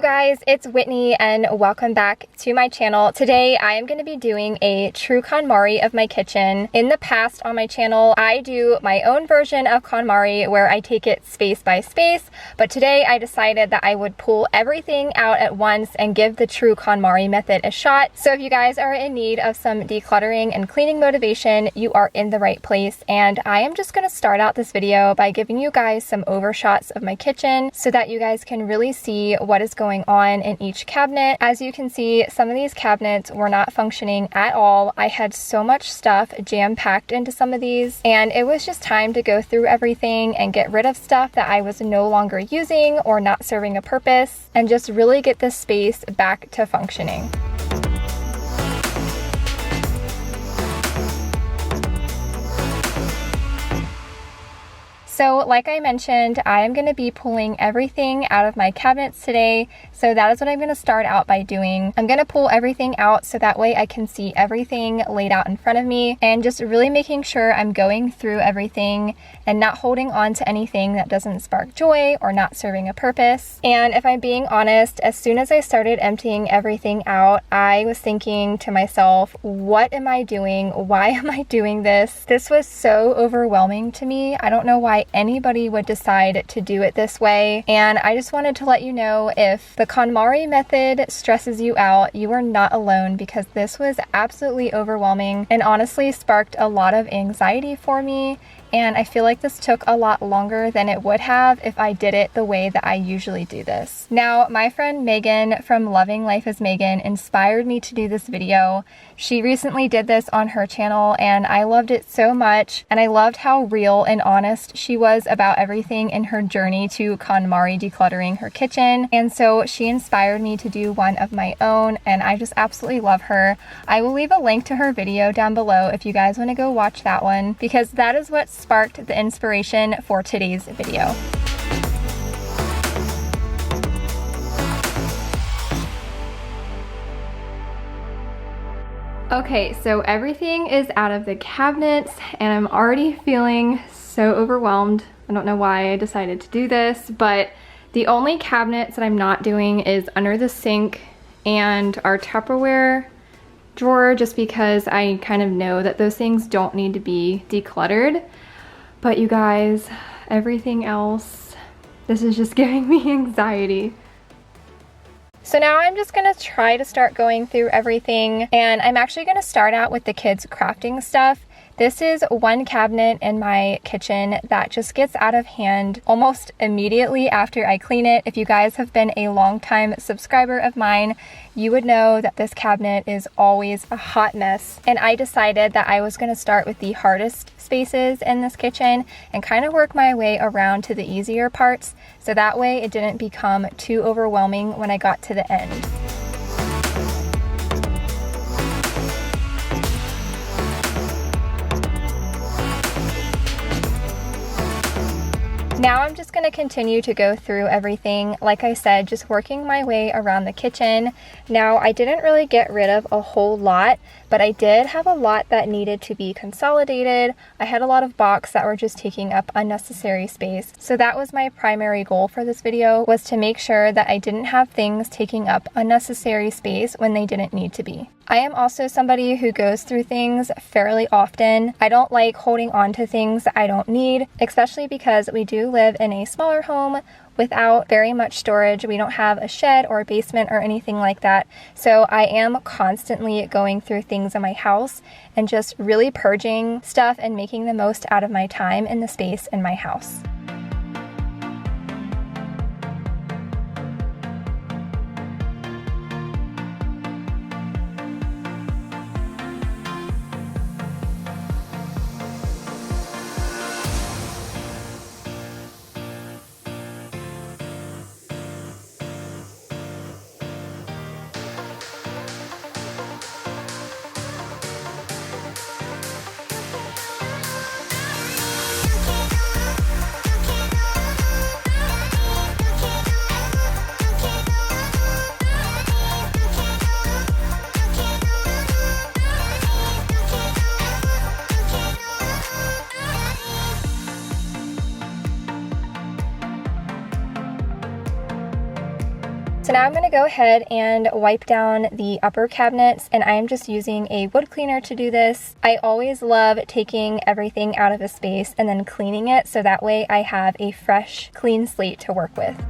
you guys, it's Whitney and welcome back to my channel. Today I am going to be doing a true KonMari of my kitchen. In the past on my channel I do my own version of KonMari where I take it space by space, but today I decided that I would pull everything out at once and give the true KonMari method a shot. So if you guys are in need of some decluttering and cleaning motivation, you are in the right place, and I am just going to start out this video by giving you guys some overshots of my kitchen so that you guys can really see what is going on in each cabinet. As you can see, some of these cabinets were not functioning at all. I had so much stuff jam-packed into some of these, and it was just time to go through everything and get rid of stuff that I was no longer using or not serving a purpose, and just really get this space back to functioning. So like I mentioned, I am going to be pulling everything out of my cabinets today. So that is what I'm going to start out by doing. I'm going to pull everything out so that way I can see everything laid out in front of me, and just really making sure I'm going through everything and not holding on to anything that doesn't spark joy or not serving a purpose. And if I'm being honest, as soon as I started emptying everything out, I was thinking to myself, what am I doing? Why am I doing this? This was so overwhelming to me. I don't know why anybody would decide to do it this way, and I just wanted to let you know, if the KonMari method stresses you out, you are not alone, because this was absolutely overwhelming and honestly sparked a lot of anxiety for me. And I feel like this took a lot longer than it would have if I did it the way that I usually do this. Now, my friend Megan from Loving Life as Megan inspired me to do this video. She recently did this on her channel and I loved it so much, and I loved how real and honest she was about everything in her journey to KonMari decluttering her kitchen. And so she inspired me to do one of my own, and I just absolutely love her. I will leave a link to her video down below if you guys want to go watch that one, because that is what sparked the inspiration for today's video. Okay, so everything is out of the cabinets and I'm already feeling so overwhelmed. I don't know why I decided to do this, but the only cabinets that I'm not doing is under the sink and our Tupperware drawer, just because I kind of know that those things don't need to be decluttered. But you guys, everything else, this is just giving me anxiety. So now I'm just gonna try to start going through everything, and I'm actually gonna start out with the kids' crafting stuff. This is one cabinet in my kitchen that just gets out of hand almost immediately after I clean it. If you guys have been a long-time subscriber of mine, you would know that this cabinet is always a hot mess. And I decided that I was going to start with the hardest spaces in this kitchen and kind of work my way around to the easier parts, so that way it didn't become too overwhelming when I got to the end. Now I'm just going to continue to go through everything, like I said, just working my way around the kitchen. Now I didn't really get rid of a whole lot, but I did have a lot that needed to be consolidated. I had a lot of boxes that were just taking up unnecessary space. So that was my primary goal for this video, was to make sure that I didn't have things taking up unnecessary space when they didn't need to be. I am also somebody who goes through things fairly often. I don't like holding on to things that I don't need, especially because we do live in a smaller home without very much storage. We don't have a shed or a basement or anything like that. So I am constantly going through things in my house and just really purging stuff and making the most out of my time in the space in my house. now I'm going to go ahead and wipe down the upper cabinets, and I am just using a wood cleaner to do this. I always love taking everything out of a space and then cleaning it, so that way I have a fresh, clean slate to work with.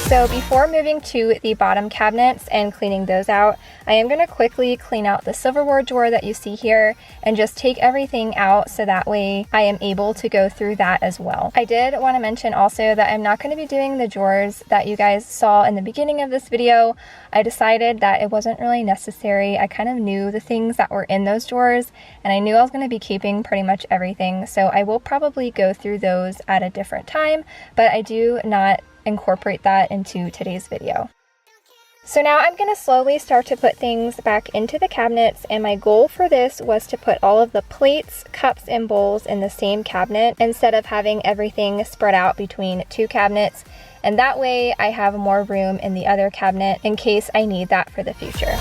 So before moving to the bottom cabinets and cleaning those out, I am going to quickly clean out the silverware drawer that you see here and just take everything out so that way I am able to go through that as well. I did want to mention also that I'm not going to be doing the drawers that you guys saw in the beginning of this video. I decided that it wasn't really necessary. I kind of knew the things that were in those drawers, and I knew I was going to be keeping pretty much everything, so I will probably go through those at a different time, but I do not incorporate that into today's video. So now I'm going to slowly start to put things back into the cabinets, and my goal for this was to put all of the plates, cups, and bowls in the same cabinet instead of having everything spread out between two cabinets, and that way I have more room in the other cabinet in case I need that for the future.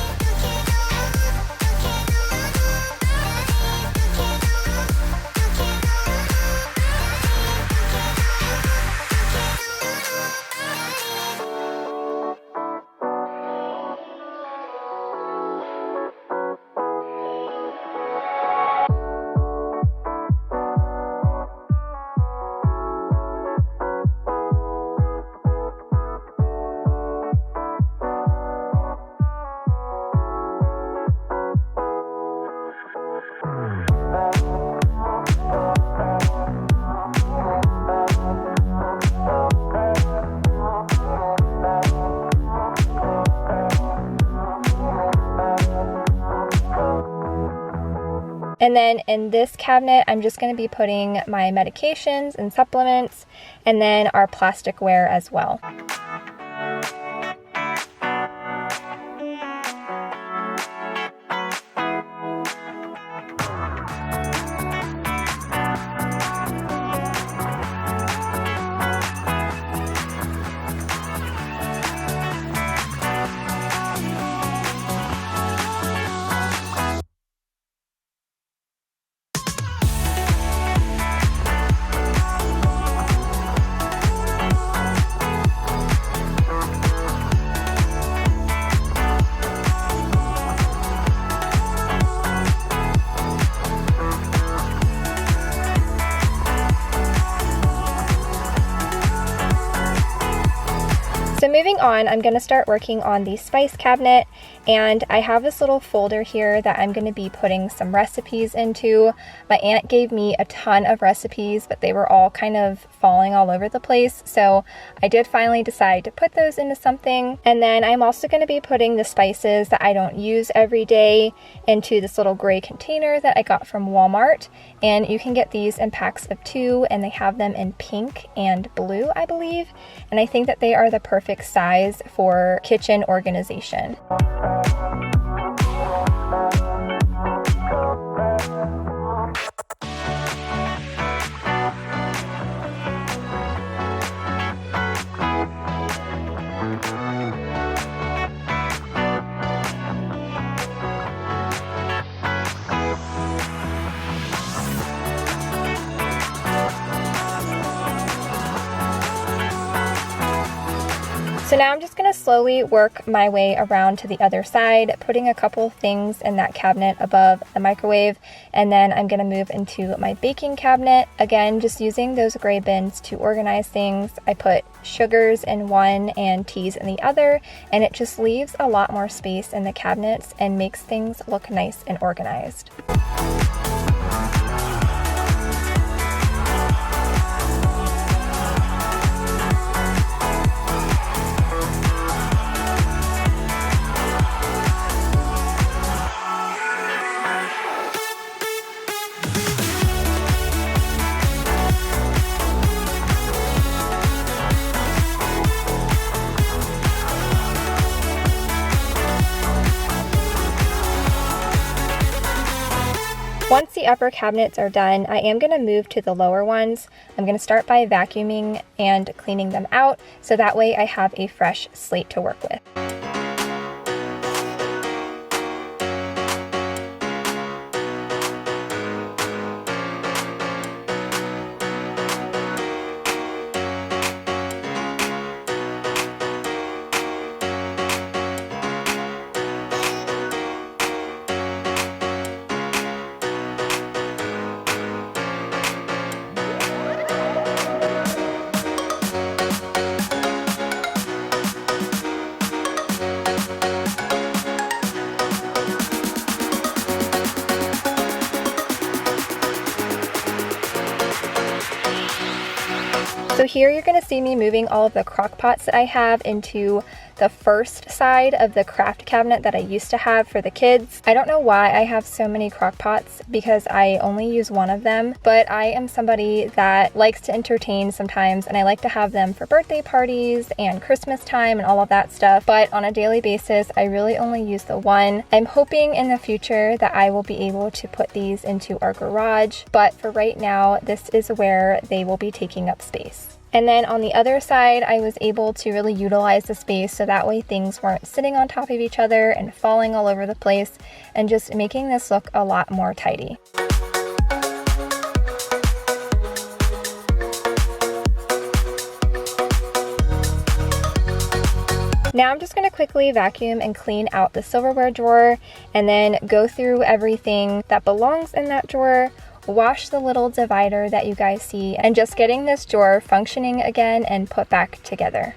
And then in this cabinet, I'm just going to be putting my medications and supplements, and then our plasticware as well. So moving on, I'm going to start working on the spice cabinet, and I have this little folder here that I'm going to be putting some recipes into. My aunt gave me a ton of recipes, but they were all kind of falling all over the place, so I did finally decide to put those into something. And then I'm also going to be putting the spices that I don't use every day into this little gray container that I got from Walmart, and you can get these in packs of 2, and they have them in pink and blue, I believe, and I think that they are the perfect size for kitchen organization. So now I'm just going to slowly work my way around to the other side, putting a couple things in that cabinet above the microwave, and then I'm going to move into my baking cabinet. Again, just using those gray bins to organize things. I put sugars in one and teas in the other, and it just leaves a lot more space in the cabinets and makes things look nice and organized. the upper cabinets are done, I am going to move to the lower ones. I'm going to start by vacuuming and cleaning them out, so that way I have a fresh slate to work with. So here you're going to see me moving all of the crock pots that I have into the first side of the craft cabinet that I used to have for the kids. I don't know why I have so many crock pots because I only use one of them, but I am somebody that likes to entertain sometimes, and I like to have them for birthday parties and Christmas time and all of that stuff, but on a daily basis I really only use the one. I'm hoping in the future that I will be able to put these into our garage, but for right now this is where they will be taking up space. And then on the other side, I was able to really utilize the space so that way things weren't sitting on top of each other and falling all over the place, and just making this look a lot more tidy. Now I'm just going to quickly vacuum and clean out the silverware drawer, and then go through everything that belongs in that drawer, wash the little divider that you guys see, and just getting this drawer functioning again and put back together.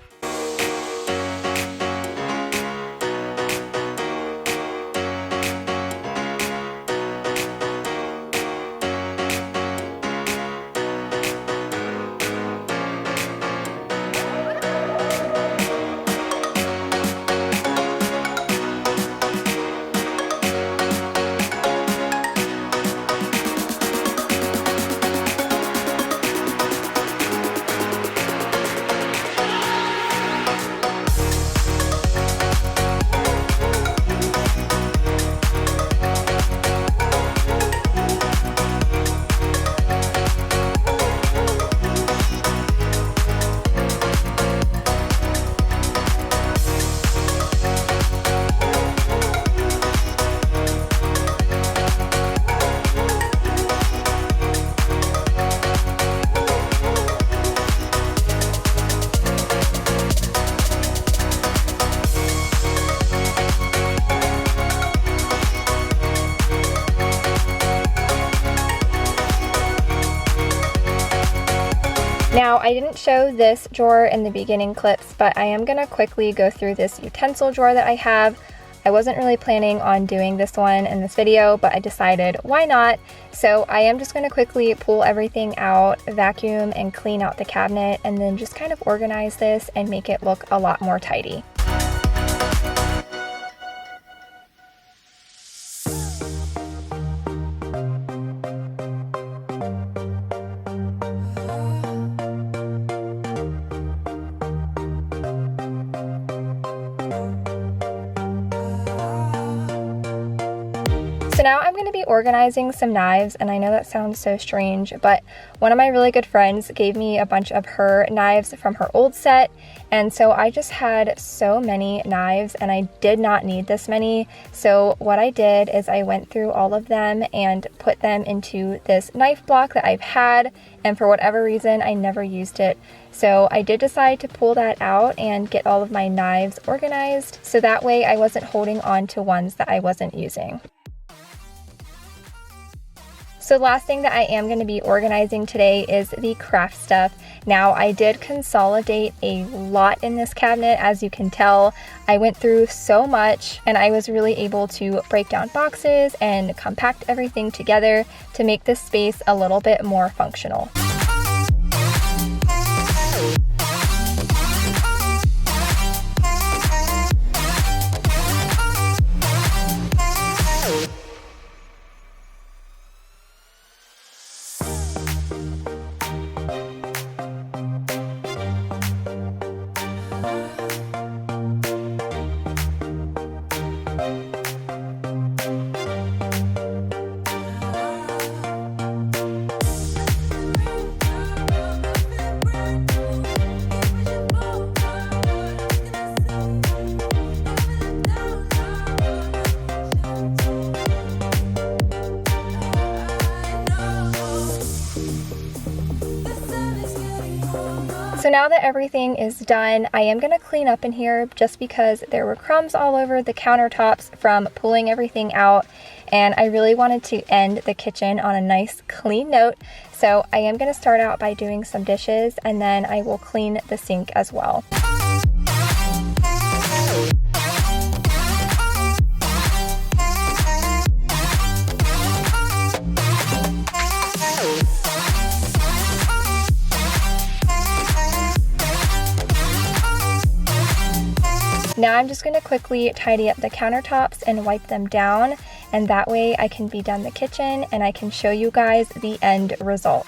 Now, I didn't show this drawer in the beginning clips, but I am going to quickly go through this utensil drawer that I have. I wasn't really planning on doing this one in this video, but I decided why not? So I am just going to quickly pull everything out, vacuum and clean out the cabinet, and then just kind of organize this and make it look a lot more tidy. So now I'm going to be organizing some knives, and I know that sounds so strange, but one of my really good friends gave me a bunch of her knives from her old set, and so I just had so many knives and I did not need this many. So what I did is I went through all of them and put them into this knife block that I've had, and for whatever reason I never used it. So I did decide to pull that out and get all of my knives organized, so that way I wasn't holding on to ones that I wasn't using. So the last thing that I am going to be organizing today is the craft stuff. Now, I did consolidate a lot in this cabinet, as you can tell. I went through so much, and I was really able to break down boxes and compact everything together to make this space a little bit more functional. So now that everything is done, I am gonna clean up in here just because there were crumbs all over the countertops from pulling everything out, and I really wanted to end the kitchen on a nice clean note. So I am gonna start out by doing some dishes, and then I will clean the sink as well. Now I'm just going to quickly tidy up the countertops and wipe them down, and that way I can be done the kitchen and I can show you guys the end result.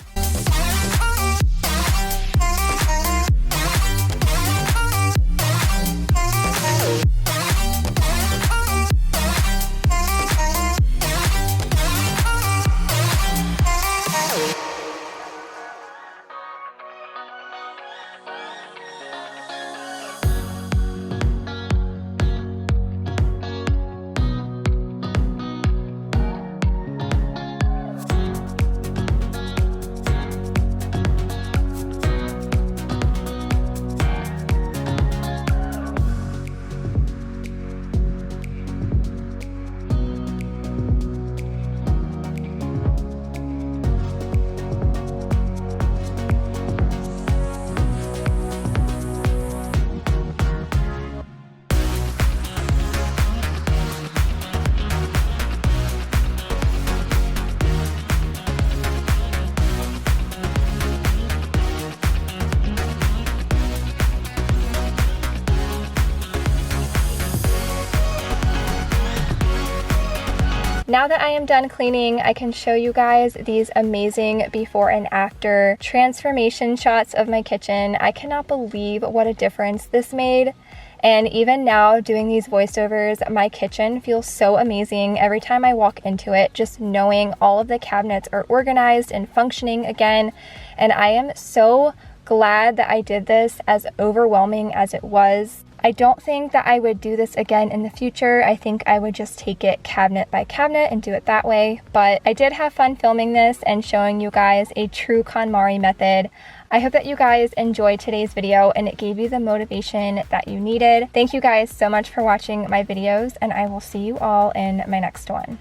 Now that I am done cleaning, I can show you guys these amazing before and after transformation shots of my kitchen. I cannot believe what a difference this made. And even now doing these voiceovers, my kitchen feels so amazing every time I walk into it, just knowing all of the cabinets are organized and functioning again. And I am so glad that I did this, as overwhelming as it was. I don't think that I would do this again in the future. I think I would just take it cabinet by cabinet and do it that way. But I did have fun filming this and showing you guys a true KonMari method. I hope that you guys enjoyed today's video and it gave you the motivation that you needed. Thank you guys so much for watching my videos, and I will see you all in my next one.